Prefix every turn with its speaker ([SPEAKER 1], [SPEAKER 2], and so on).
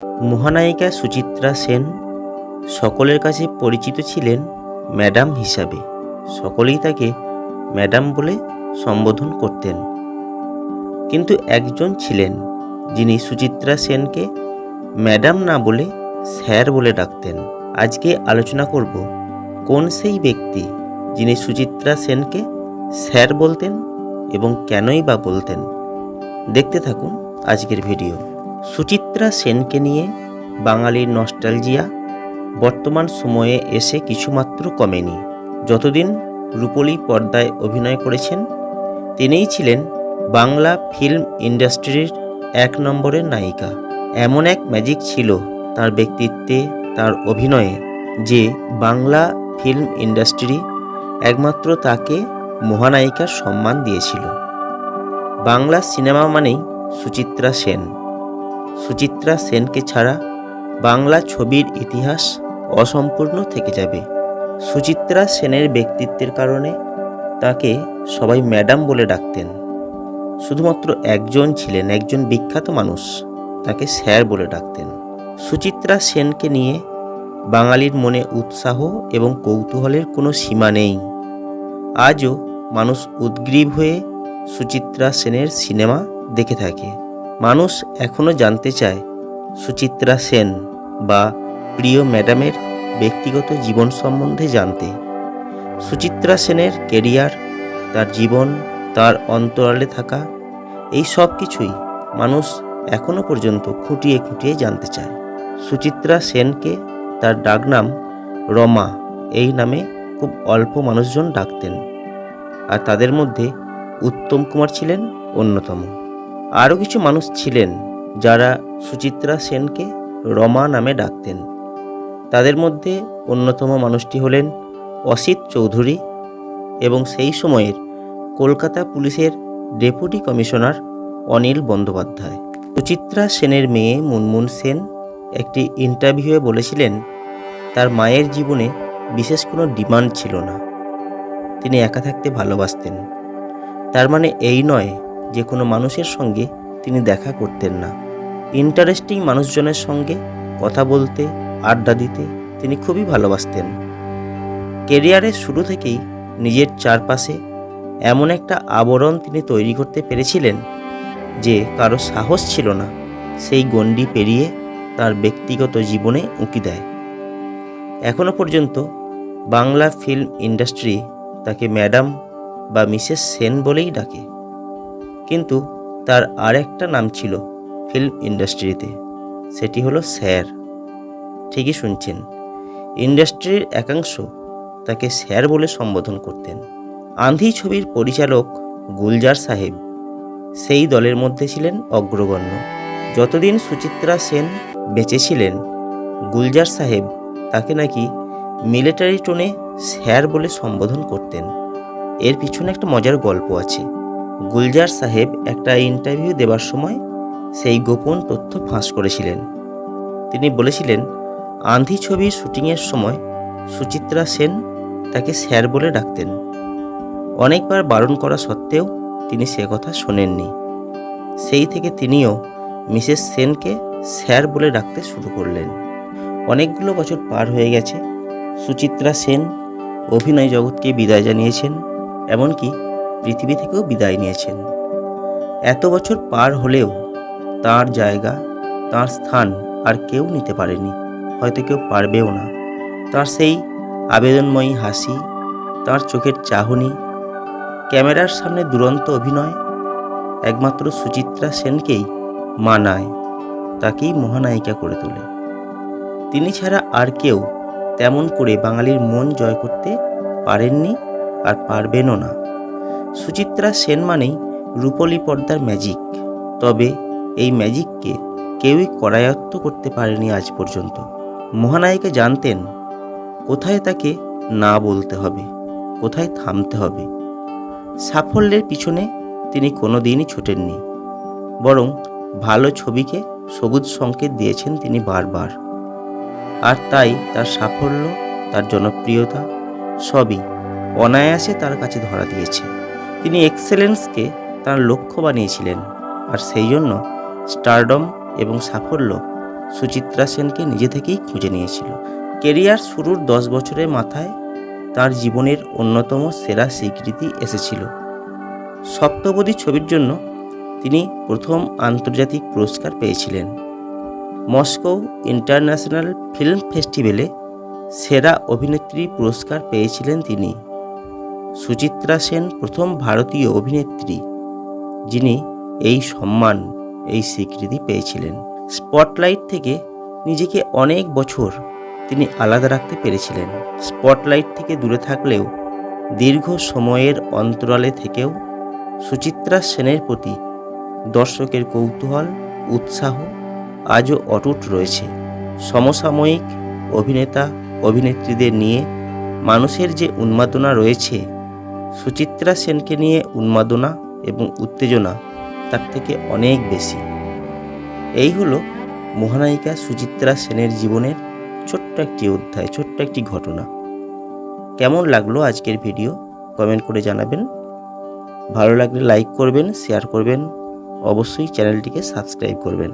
[SPEAKER 1] মহানায়িকা সুচিত্রা সেন সকলের কাছে পরিচিত ছিলেন ম্যাডাম হিসাবে। সকলেই তাকে ম্যাডাম বলে সম্বোধন করতেন। কিন্তু একজন ছিলেন যিনি সুচিত্রা সেনকে ম্যাডাম না বলে স্যার বলে ডাকতেন। আজকে আলোচনা করব কোন সেই ব্যক্তি যিনি সুচিত্রা সেনকে স্যার বলতেন এবং কেনই বা বলতেন। দেখতে থাকুন আজকের ভিডিও। সুচিত্রা সেনকে নিয়ে বাঙালির নস্টালজিয়া বর্তমান সময়ে এসে কিছুমাত্র কমেনি। যতদিন রূপলী পর্দায় অভিনয় করেছেন তিনিই ছিলেন বাংলা ফিল্ম ইন্ডাস্ট্রির ১ নম্বরের নায়িকা। এমন এক ম্যাজিক ছিল তার ব্যক্তিত্বে, তার অভিনয়ে, যে বাংলা ফিল্ম ইন্ডাস্ট্রি একমাত্র তাকে মহানায়িকার সম্মান দিয়েছিল। বাংলা সিনেমা মানেই সুচিত্রা সেন। সুচিত্রা সেনকে ছাড়া বাংলা ছবির ইতিহাস অসম্পূর্ণ থেকে যাবে। সুচিত্রা সেনের ব্যক্তিত্বের কারণে তাকে সবাই ম্যাডাম বলে ডাকতেন। শুধুমাত্র একজন ছিলেন, একজন বিখ্যাত মানুষ, তাকে স্যার বলে ডাকতেন। সুচিত্রা সেনকে নিয়ে বাঙালির মনে উৎসাহ এবং কৌতূহলের কোনো সীমা নেই। আজও মানুষ উদগ্রীব হয়ে সুচিত্রা সেনের সিনেমা দেখে থাকে। মানুষ এখনও জানতে চায় সুচিত্রা সেন বা প্রিয় ম্যাডামের ব্যক্তিগত জীবন সম্বন্ধে জানতে। সুচিত্রা সেনের কেরিয়ার, তার জীবন, তার অন্তরালে থাকা, এই সব কিছুই মানুষ এখনও পর্যন্ত খুঁটিয়ে খুঁটিয়ে জানতে চায়। সুচিত্রা সেনকে তার ডাকনাম রমা এই নামে খুব অল্প মানুষজন ডাকতেন, আর তাদের মধ্যে উত্তম কুমার ছিলেন অন্যতম। আরও কিছু মানুষ ছিলেন যারা সুচিত্রা সেনকে রমা নামে ডাকতেন। তাদের মধ্যে অন্যতম মানুষটি হলেন অসিত চৌধুরী এবং সেই সময়ের কলকাতা পুলিশের ডেপুটি কমিশনার অনিল বন্দ্যোপাধ্যায়। সুচিত্রা সেনের মেয়ে মুনমুন সেন একটি ইন্টারভিউয়ে বলেছিলেন তার মায়ের জীবনে বিশেষ কোনো ডিমান্ড ছিল না, তিনি একা থাকতে ভালোবাসতেন। তার মানে এই নয় যে কোনো মানুষের সঙ্গে তিনি দেখা করতেন না। ইন্টারেস্টিং মানুষজনের সঙ্গে কথা বলতে, আড্ডা দিতে তিনি খুবই ভালোবাসতেন। কেরিয়ারের শুরু থেকেই নিজের চারপাশে এমন একটা আবরণ তিনি তৈরি করতে পেরেছিলেন যে কারো সাহস ছিল না সেই গণ্ডি পেরিয়ে তার ব্যক্তিগত জীবনে উঁকি দেয়। এখনও পর্যন্ত বাংলা ফিল্ম ইন্ডাস্ট্রি তাকে ম্যাডাম বা মিসেস সেন বলেই ডাকে, কিন্তু তার আর একটা নাম ছিল ফিল্ম ইন্ডাস্ট্রিতে, সেটি হলো স্যার। ঠিকই শুনছেন, ইন্ডাস্ট্রির একাংশ তাকে স্যার বলে সম্বোধন করতেন। আঁধি ছবির পরিচালক গুলজার সাহেব সেই দলের মধ্যে ছিলেন অগ্রগণ্য। যতদিন সুচিত্রা সেন বেঁচে ছিলেন গুলজার সাহেব তাকে নাকি মিলিটারি টোনে স্যার বলে সম্বোধন করতেন। এর পিছনে একটা মজার গল্প আছে। গুলজার সাহেব একটা ইন্টারভিউ দেওয়ার সময় সেই গোপন তথ্য ফাঁস করেছিলেন। তিনি বলেছিলেন আঁধি ছবির শুটিংয়ের সময় সুচিত্রা সেন তাকে স্যার বলে ডাকতেন। অনেকবার বারণ করা সত্ত্বেও তিনি সে কথা শোনেননি। সেই থেকে তিনিও মিসেস সেনকে স্যার বলে ডাকতে শুরু করলেন। অনেকগুলো বছর পার হয়ে গেছে। সুচিত্রা সেন অভিনয় জগৎকে বিদায় জানিয়েছেন, এমনকি পৃথিবী থেকেও বিদায় নিয়েছেন। এত বছর পার হলেও তার জায়গা, তার স্থান আর কেউ নিতে পারেনি, হয়তো কেউ পারবেও না। তার সেই আবেদনময়ী হাসি, তার চোখের চাহনি, ক্যামেরার সামনে দুরন্ত অভিনয় একমাত্র সুচিত্রা সেনকেই মানায়, তাকেই মহানায়িকা করে তোলে। তিনি ছাড়া আর কেউ তেমন করে বাঙালির মন জয় করতে পারেননি আর পারবেনও না। সুচিত্রা সেন মানেই রূপলী পর্দার ম্যাজিক, তবে এই ম্যাজিককে কেউই করায়ত্ত করতে পারেনি আজ পর্যন্ত। মহানায়িকা জানতেন কোথায় তাকে না বলতে হবে, কোথায় থামতে হবে। সাফল্যের পিছনে তিনি কোনো দিনই ছোটেননি, বরং ভালো ছবিকে সবুজ সংকেত দিয়েছেন তিনি বারবার। আর তাই তার সাফল্য, তার জনপ্রিয়তা সবই অনায়াসে তার কাছে ধরা দিয়েছে। তিনি এক্সেলেন্সকে তার লক্ষ্য বানিয়েছিলেন, আর সেই জন্য স্টারডম এবং সাফল্য সুচিত্রা সেনকে নিজে থেকেই খুঁজে নিয়েছিল। কেরিয়ার শুরুর 10 বছরের মাথায় তার জীবনের অন্যতম সেরা স্বীকৃতি এসেছিল। সপ্তপদী ছবির জন্য তিনি প্রথম আন্তর্জাতিক পুরস্কার পেয়েছিলেন। মস্কো ইন্টারন্যাশনাল ফিল্ম ফেস্টিভ্যালে সেরা অভিনেত্রী পুরস্কার পেয়েছিলেন তিনি। সুচিত্রা সেন প্রথম ভারতীয় অভিনেত্রী যিনি এই সম্মান, এই স্বীকৃতি পেয়েছিলেন। স্পটলাইট থেকে নিজেকে অনেক বছর তিনি আলাদা রাখতে পেরেছিলেন। স্পটলাইট থেকে দূরে থাকলেও দীর্ঘ সময়ের অন্তরালে থেকেও সুচিত্রা সেনের প্রতি দর্শকের কৌতূহল, উৎসাহ আজও অটুট রয়েছে। সমসাময়িক অভিনেতা অভিনেত্রীদের নিয়ে মানুষের যে উন্মাদনা রয়েছে, সুচিত্রা সেনকে নিয়ে উন্মাদনা এবং উত্তেজনা তার থেকে অনেক বেশি। এই হলো মহানায়িকা সুচিত্রা সেনের জীবনের ছোট্ট একটি অধ্যায়, ছোট্ট একটি ঘটনা। কেমন লাগলো আজকের ভিডিও কমেন্ট করে জানাবেন। ভালো লাগলে লাইক করবেন, শেয়ার করবেন, অবশ্যই চ্যানেলটিকে সাবস্ক্রাইব করবেন।